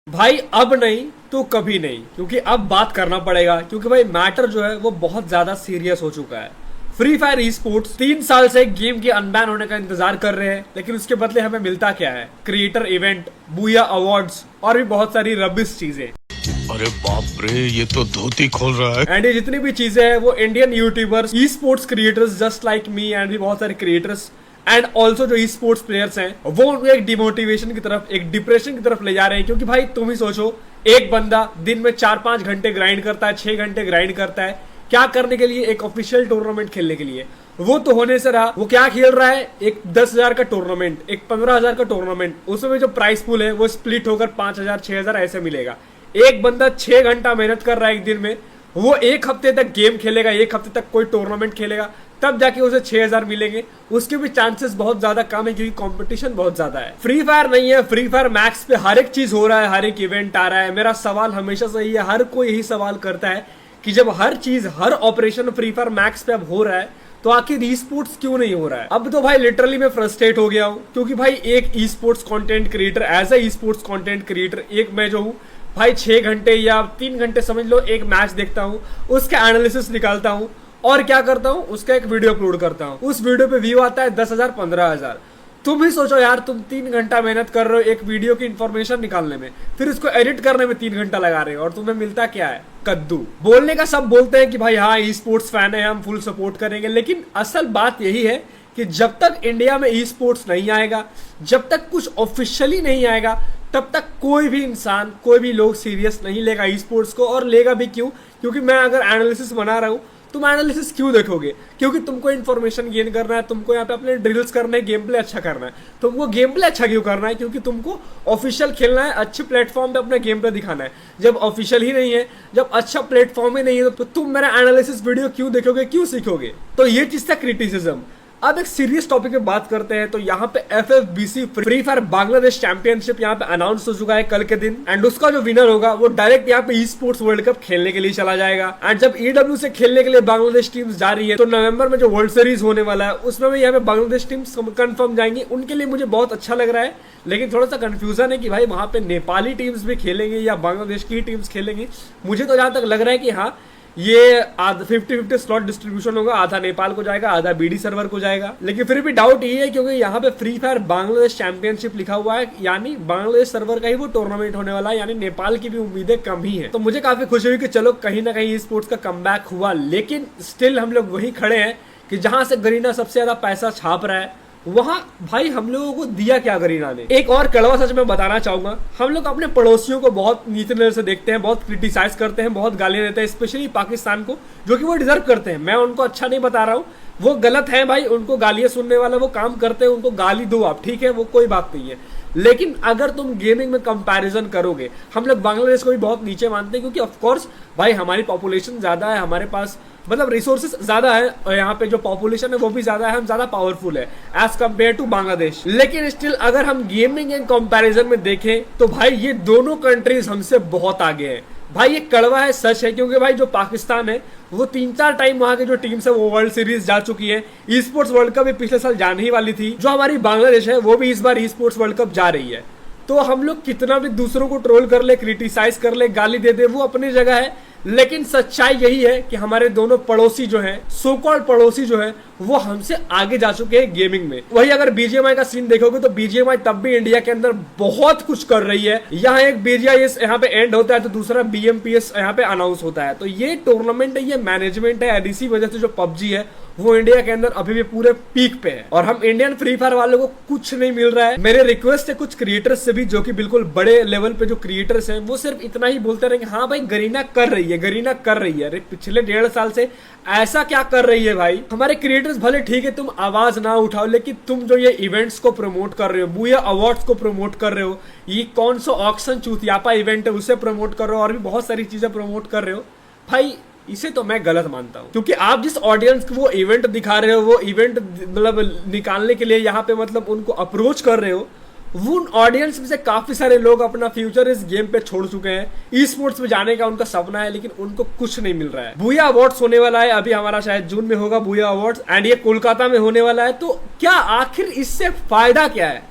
भाई अब नहीं तो कभी नहीं, क्योंकि अब बात करना पड़ेगा, क्योंकि भाई मैटर जो है वो बहुत ज्यादा सीरियस हो चुका है। फ्री फायर ई स्पोर्ट्स 3 साल से गेम के अनबैन होने का इंतजार कर रहे हैं, लेकिन उसके बदले हमें मिलता क्या है? क्रिएटर इवेंट, बूया अवार्ड्स और भी बहुत सारी रबिश चीजें। अरे बाप रे, ये तो धोती खोल रहा है। एंड ये जितनी भी चीजें हैं वो Indian YouTubers, e sports creators just like me and भी बहुत सारे क्रिएटर्स एंड ऑल्सो जो ई स्पोर्ट्स प्लेयर्स हैं वो उनको एक डिमोटिवेशन की तरफ, एक डिप्रेशन की तरफ ले जा रहे हैं। क्योंकि भाई तुम ही सोचो, एक बंदा दिन में 4-5 घंटे ग्राइंड करता है, 6 घंटे ग्राइंड करता है, क्या करने के लिए? एक ऑफिशियल टूर्नामेंट खेलने के लिए। वो तो होने से रहा, वो क्या खेल रहा है? एक 10,000 का टूर्नामेंट, एक 15,000 का टूर्नामेंट, उसमें जो प्राइस पूल है वो स्प्लिट होकर 5,000 6,000 ऐसे मिलेगा। एक बंदा 6 घंटा मेहनत कर रहा है एक दिन में, वो एक हफ्ते तक गेम खेलेगा, एक हफ्ते तक कोई टूर्नामेंट खेलेगा, तब जाके उसे 6,000 मिलेंगे। उसके भी चांसेस बहुत ज्यादा कम है, क्योंकि कंपटीशन बहुत ज्यादा है। फ्री फायर नहीं है, फ्री फायर मैक्स पे हर एक चीज हो रहा है, हर एक इवेंट आ रहा है। मेरा सवाल हमेशा से ही है, हर कोई यही सवाल करता है कि जब हर चीज, हर ऑपरेशन फ्री फायर मैक्स पे अब हो रहा है, तो आखिर ई स्पोर्ट्स क्यों नहीं हो रहा है? अब तो भाई लिटरली मैं फ्रस्ट्रेट हो गया हूं, क्योंकि भाई एक e sports content creator, as a e sports content creator, एक मैं जो हूं भाई 6 घंटे या 3 घंटे समझ लो एक मैच देखता हूँ, उसका एनालिसिस निकालता हूँ और क्या करता हूँ, उसका एक वीडियो अपलोड करता हूँ। उस वीडियो पे व्यू आता है 10,000 15,000। तुम ही सोचो यार, तुम 3 घंटा मेहनत कर रहे हो एक वीडियो की इंफॉर्मेशन निकालने में, फिर उसको एडिट करने में 3 घंटा लगा रहे हो, और तुम्हें मिलता क्या है? कद्दू। बोलने का सब बोलते हैं कि भाई हाँ ई स्पोर्ट्स फैन है, हम फुल सपोर्ट करेंगे, लेकिन असल बात यही है कि जब तक इंडिया में ई स्पोर्ट्स नहीं आएगा, जब तक कुछ ऑफिशियली नहीं आएगा, तब तक कोई भी इंसान, कोई भी लोग सीरियस नहीं लेगा ई स्पोर्ट्स को। और लेगा भी क्यों? क्योंकि मैं अगर एनालिसिस बना रहा हूं, तुम एनालिसिस क्यों देखोगे? क्योंकि तुमको इन्फॉर्मेशन गेन करना है, तुमको यहाँ पे अपने ड्रिल्स करने हैं, गेम प्ले अच्छा करना है। तुमको गेम प्ले अच्छा क्यों करना है? क्योंकि तुमको ऑफिशियल खेलना है, अच्छे प्लेटफॉर्म पे अपना गेम प्ले दिखाना है। जब ऑफिशियल ही नहीं है, जब अच्छा प्लेटफॉर्म ही नहीं है, तो तुम मेरा एनालिसिस वीडियो क्यों देखोगे, क्यों सीखोगे? तो ये चीज था क्रिटिसिज्म। अब एक सीरियस टॉपिक पे बात करते हैं। तो यहाँ पे FFBC free fire Bangladesh championship यहाँ पे अनाउंस हो चुका है कल के दिन, एंड उसका जो विनर होगा वो डायरेक्ट यहाँ पे ई स्पोर्ट्स वर्ल्ड कप खेलने के लिए चला जाएगा। एंड जब EW से खेलने के लिए बांग्लादेश टीम्स जा रही है, तो नवंबर में जो वर्ल्ड सीरीज होने वाला है उसमें भी यहाँ पे बांग्लादेश टीम्स कंफर्म जाएंगी। उनके लिए मुझे बहुत अच्छा लग रहा है, लेकिन थोड़ा सा कंफ्यूजन है कि भाई वहां पे नेपाली टीम्स भी खेलेंगे या बांग्लादेश की टीम्स खेलेंगी। मुझे तो जहां तक लग रहा है कि हाँ, ये 50-50 स्लॉट डिस्ट्रीब्यूशन होगा, आधा नेपाल को जाएगा, आधा BD सर्वर को जाएगा। लेकिन फिर भी डाउट ये है, क्योंकि यहाँ पे फ्री फायर बांग्लादेश चैंपियनशिप लिखा हुआ है, यानी बांग्लादेश सर्वर का ही वो टूर्नामेंट होने वाला है, यानी नेपाल की भी उम्मीदें कम ही है। तो मुझे काफी खुशी हुई कि चलो कहीं ना कहीं स्पोर्ट्स का कमबैक हुआ, लेकिन स्टिल हम लोग वही खड़े हैं कि जहां से गरीना सबसे ज्यादा पैसा छाप रहा है, वहां भाई हम लोगों को दिया क्या गरीना ने? एक और कड़वा सच मैं बताना चाहूंगा, हम लोग अपने पड़ोसियों को बहुत नीचे नजर से देखते हैं, बहुत क्रिटिसाइज करते हैं, बहुत गालियां देते हैं, स्पेशली पाकिस्तान को, जो कि वो डिजर्व करते हैं। मैं उनको अच्छा नहीं बता रहा हूँ, वो गलत है भाई, उनको गालियां सुनने वाला वो काम करते हैं, उनको गाली दो आप, ठीक है, वो कोई बात नहीं है। लेकिन अगर तुम गेमिंग में कंपैरिजन करोगे, हम लोग बांग्लादेश को भी बहुत नीचे मानते हैं, क्योंकि ऑफकोर्स भाई हमारी पॉपुलेशन ज्यादा है, हमारे पास मतलब रिसोर्सेस ज्यादा है, और यहाँ पे जो पॉपुलेशन है वो भी ज्यादा है, हम ज्यादा पावरफुल है एज कम्पेयर टू बांग्लादेश। लेकिन स्टिल अगर हम गेमिंग एंड कंपैरिजन में देखें, तो भाई ये दोनों कंट्रीज हमसे बहुत आगे हैं। भाई ये कड़वा है, सच है, क्योंकि भाई जो पाकिस्तान है वो 3-4 टाइम वहां की जो टीम्स है वो वर्ल्ड सीरीज जा चुकी है। ई स्पोर्ट्स वर्ल्ड कप भी पिछले साल जाने ही वाली थी। जो हमारी बांग्लादेश है वो भी इस बार ई स्पोर्ट्स वर्ल्ड कप जा रही है। तो हम लोग कितना भी दूसरों को ट्रोल कर ले, क्रिटिसाइज कर ले, गाली दे दे, वो अपनी जगह है, लेकिन सच्चाई यही है कि हमारे दोनों पड़ोसी जो हैं, सो कॉल्ड पड़ोसी जो हैं, वो हमसे आगे जा चुके हैं गेमिंग में। वही अगर BGMI का सीन देखोगे तो BGMI तब भी इंडिया के अंदर बहुत कुछ कर रही है। यहाँ एक BGIS यहाँ पे एंड होता है, तो दूसरा BMPS यहाँ पे अनाउंस होता है। तो ये टूर्नामेंट है, ये मैनेजमेंट है, इसी वजह से जो PUBG है वो इंडिया के अंदर अभी भी पूरे पीक पे है, और हम इंडियन फ्री फायर वालों को कुछ नहीं मिल रहा है। मेरे रिक्वेस्ट है कुछ क्रिएटर्स से भी, जो कि बिल्कुल बड़े लेवल पे जो क्रिएटर्स हैं, वो सिर्फ इतना ही बोलते रहेंगे, हाँ भाई गरीना कर रही है, गरीना कर रही है। अरे पिछले 1.5 साल से ऐसा क्या कर रही है भाई? हमारे क्रिएटर्स भले ठीक है तुम आवाज ना उठाओ, लेकिन तुम जो ये इवेंट्स को प्रमोट कर रहे हो, बूया अवार्ड्स को प्रमोट कर रहे हो, ये कौन सा ऑक्शन चूतियापा इवेंट है उसे प्रमोट कर रहे हो, और भी बहुत सारी चीजें प्रमोट कर रहे हो भाई, इसे तो मैं गलत मानता हूं। क्योंकि आप जिस ऑडियंस को वो इवेंट दिखा रहे हो, वो इवेंट मतलब निकालने के लिए यहाँ पे मतलब उनको अप्रोच कर रहे हो, वो ऑडियंस में से काफी सारे लोग अपना फ्यूचर इस गेम पे छोड़ चुके हैं। ई स्पोर्ट्स में जाने का उनका सपना है, लेकिन उनको कुछ नहीं मिल रहा है। बूया अवार्ड्स होने वाला है, अभी हमारा शायद जून में होगा बूया अवार्ड्स, एंड ये कोलकाता में होने वाला है। तो क्या आखिर इससे फायदा क्या है?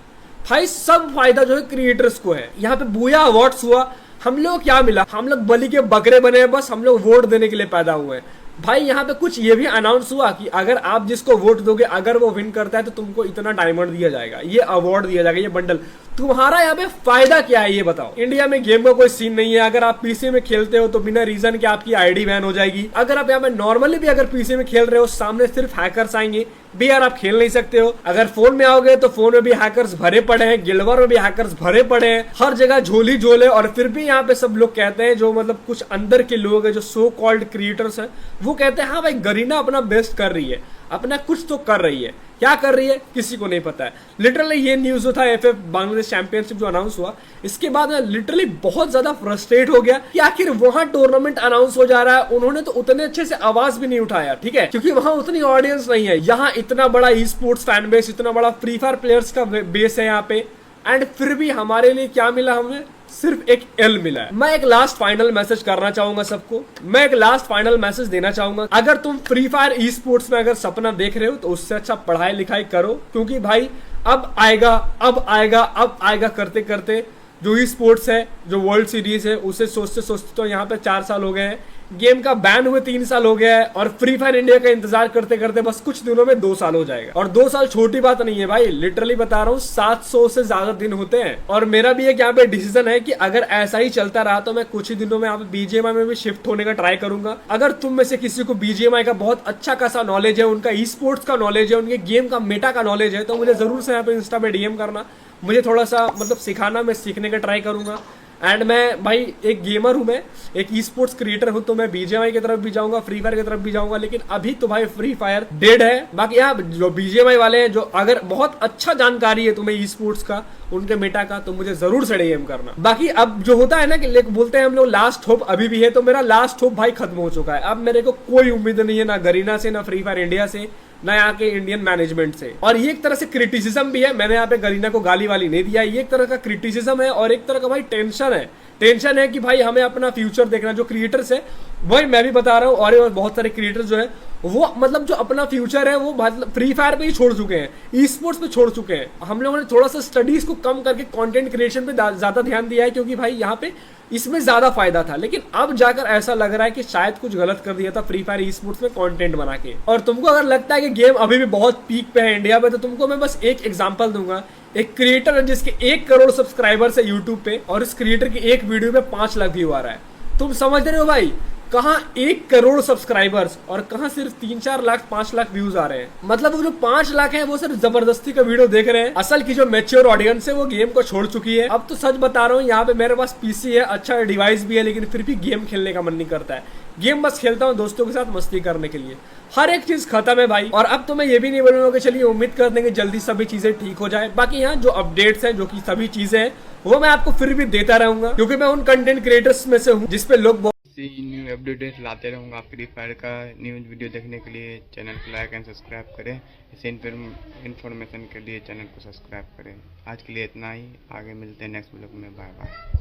भाई सब फायदा जो है क्रिएटर्स को है। यहाँ पे बूया अवार्ड्स हुआ, हम लोग क्या मिला, हम लोग बलि के बकरे बने हैं, बस हम लोग वोट देने के लिए पैदा हुए हैं। भाई यहाँ पे कुछ ये भी अनाउंस हुआ कि अगर आप जिसको वोट दोगे, अगर वो विन करता है तो तुमको इतना डायमंड दिया जाएगा, ये अवार्ड दिया जाएगा, ये बंडल। तुम्हारा यहाँ पे फायदा क्या है ये बताओ। इंडिया में गेम का कोई सीन नहीं है। अगर आप पीसी में खेलते हो तो बिना रीजन के आपकी आईडी बैन हो जाएगी। अगर आप यहाँ पे नॉर्मली भी अगर पीसी में खेल रहे हो, सामने सिर्फ हैकर्स आएंगे भी यार, आप खेल नहीं सकते हो। अगर फोन में आओगे तो फोन में भी हैकर्स भरे पड़े हैं, गिल्ड वॉर में भी हैकर्स भरे पड़े हैं, हर जगह झोली झोले। और फिर भी यहाँ पे सब लोग कहते हैं, जो मतलब कुछ अंदर के लोग हैं, जो सो कॉल्ड क्रिएटर्स हैं, वो कहते हैं हाँ भाई गरीना अपना बेस्ट कर रही है, अपना कुछ तो कर रही है। क्या कर रही है किसी को नहीं पता है। लिटरली ये न्यूज जो था एफएफ बांग्लादेश चैंपियनशिप जो अनाउंस हुआ, इसके बाद मैं लिटरली बहुत ज्यादा फ्रस्ट्रेट हो गया कि आखिर वहां टूर्नामेंट अनाउंस हो जा रहा है, उन्होंने तो उतने अच्छे से आवाज भी नहीं उठाया, ठीक है, क्योंकि वहां उतनी ऑडियंस नहीं है। यहाँ इतना बड़ा ई स्पोर्ट्स फैन बेस, इतना बड़ा फ्री फायर प्लेयर्स का बेस है यहाँ पे, एंड फिर भी हमारे लिए क्या मिला, हमें सिर्फ एक एल मिला है। मैं एक लास्ट फाइनल मैसेज करना चाहूंगा सबको, मैं एक लास्ट फाइनल मैसेज देना चाहूंगा। अगर तुम फ्री फायर ई स्पोर्ट्स में अगर सपना देख रहे हो तो उससे अच्छा पढ़ाई लिखाई करो, क्योंकि भाई अब आएगा, अब आएगा, अब आएगा करते करते जो ई स्पोर्ट्स है, जो वर्ल्ड सीरीज है, उसे सोचते सोचते तो यहाँ पे 4 साल हो गए हैं। गेम का बैन हुए 3 साल हो गया है, और फ्री फायर इंडिया का इंतजार करते करते बस कुछ दिनों में 2 साल हो जाएगा। और 2 साल छोटी बात नहीं है भाई, लिटरली बता रहा हूँ, 700 से ज्यादा दिन होते हैं। और मेरा भी एक यहाँ पे डिसीजन है कि अगर ऐसा ही चलता रहा तो मैं कुछ ही दिनों में यहाँ पे बीजीएमआई में भी शिफ्ट होने का ट्राई करूंगा। अगर तुम में से किसी को बीजीएमआई का बहुत अच्छा खासा नॉलेज है, उनका ई स्पोर्ट्स का नॉलेज है, उनके गेम का मेटा का नॉलेज है, तो मुझे जरूर से यहाँ पे इंस्टा पे डीएम करना, मुझे थोड़ा सा मतलब सिखाना, मैं सीखने का ट्राई करूंगा। एंड मैं भाई एक गेमर हूं, मैं एक ई स्पोर्ट्स क्रिएटर हूं, तो मैं बीजीएमआई की तरफ भी जाऊंगा, फ्री फायर की तरफ भी जाऊंगा, लेकिन अभी तो भाई फ्री फायर डेड है। बाकी यहाँ जो बीजीएमआई वाले हैं, जो अगर बहुत अच्छा जानकारी है तुम्हें ई स्पोर्ट्स का, उनके मेटा का, तो मुझे जरूर से डीएम करना। बाकी अब जो होता है ना कि बोलते हैं हम लोग लास्ट होप अभी भी है, तो मेरा लास्ट होप भाई खत्म हो चुका है। अब मेरे को कोई उम्मीद नहीं है, ना गरीना से, ना फ्री फायर इंडिया से, ना यहाँ के इंडियन मैनेजमेंट से। और ये एक तरह से क्रिटिसिज्म भी है, मैंने यहाँ पे गरीना को गाली वाली नहीं दिया, ये एक तरह का क्रिटिसिज्म है और एक तरह का भाई टेंशन है। टेंशन है कि भाई हमें अपना फ्यूचर देखना, जो क्रिएटर्स है वही मैं भी बता रहा हूँ, और बहुत सारे क्रिएटर्स जो है वो मतलब जो अपना फ्यूचर है वो फ्री फायर पे ही छोड़ चुके हैं, ई स्पोर्ट्स पे छोड़ चुके हैं। हम लोगों ने थोड़ा सा स्टडीज को कम करके कंटेंट क्रिएशन पे ज्यादा ध्यान दिया है, क्योंकि भाई यहाँ पे इसमें ज्यादा फायदा था। लेकिन अब जाकर ऐसा लग रहा है कि शायद कुछ गलत कर दिया था फ्री फायर ई स्पोर्ट्स में कंटेंट बना के। और तुमको अगर लगता है कि गेम अभी भी बहुत पीक पे है इंडिया में, तो तुमको मैं बस एक एग्जांपल दूंगा। एक क्रिएटर है जिसके 1 करोड़ सब्सक्राइबर्स है यूट्यूब पे, और इस क्रिएटर की एक वीडियो पे 5 लाख व्यू आ रहा है। तुम समझ रहे हो भाई, कहाँ 1 करोड़ सब्सक्राइबर्स और कहाँ सिर्फ 3-4 लाख 5 लाख व्यूज आ रहे हैं। मतलब वो जो 5 लाख है वो सिर्फ जबरदस्ती का वीडियो देख रहे हैं। असल की जो मैच्योर ऑडियंस है वो गेम को छोड़ चुकी है। अब तो सच बता रहा हूँ, यहाँ पे मेरे पास पीसी है, अच्छा डिवाइस भी है, लेकिन फिर भी गेम खेलने का मन नहीं करता है। गेम बस खेलता हूँ दोस्तों के साथ मस्ती करने के लिए। हर एक चीज खत्म है भाई। और अब तो मैं ये भी नहीं बोलूंगा कि चलिए उम्मीद कर देंगे जल्दी सभी चीजें ठीक हो जाए। बाकी यहाँ जो अपडेट्स हैं, जो कि सभी चीजें हैं, वो मैं आपको फिर भी देता रहूंगा, क्योंकि मैं उन कंटेंट क्रिएटर्स में से हूँ जिसपे लोग न्यू अपडेट लाते रहूँगा। फ्री फायर का न्यूज़ वीडियो देखने के लिए चैनल को लाइक एंड सब्सक्राइब करें। इसे इन्फॉर्मेशन के लिए चैनल को सब्सक्राइब करें। आज के लिए इतना ही, आगे मिलते हैं नेक्स्ट व्लॉग में। Bye bye.